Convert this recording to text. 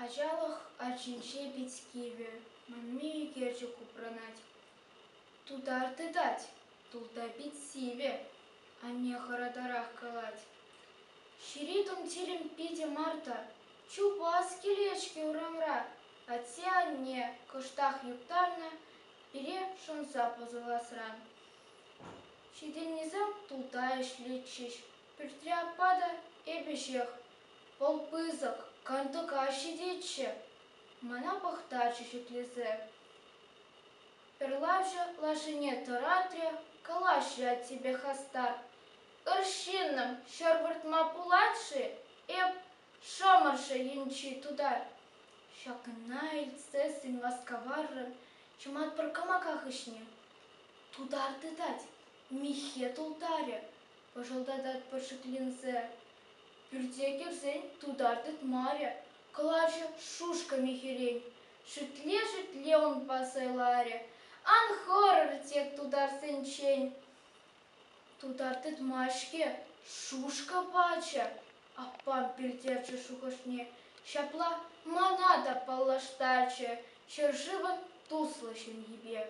Ачалах ачинче битскиве, манми керче купранать. Тудар ты дать, тулта битсиве, а не харадарах калать. Щиритум тилем пиде марта, чупас килечки урамра, а те не кыштах юктарна, пере шунса позыласран. Щиденнизам тултаеш личиш, пюртря пада эбешех, полпызок, кантыка щидетче, мана пахтачи шеклезе. Перлавжа лашине таратря, калаши от тебе хастар. Ирщинным щорбыртма пулатши, эп шомарша янчи туда. Щакына ильцесин ласковаррын, чумат паркамаках ишне. Тудар ты дать, михе тултаре, пожалдадат пашеклинзе. Пюрте кирсень тудар ты тмаре, калача шушка михерень. Шитле он пасайларе, ан хоррор тек тудар сенчень. Тудар ты тмашке, шушка пача, а пам пюртерче шукашне, щапла манада паллаштаче, черживан туслащен ебе.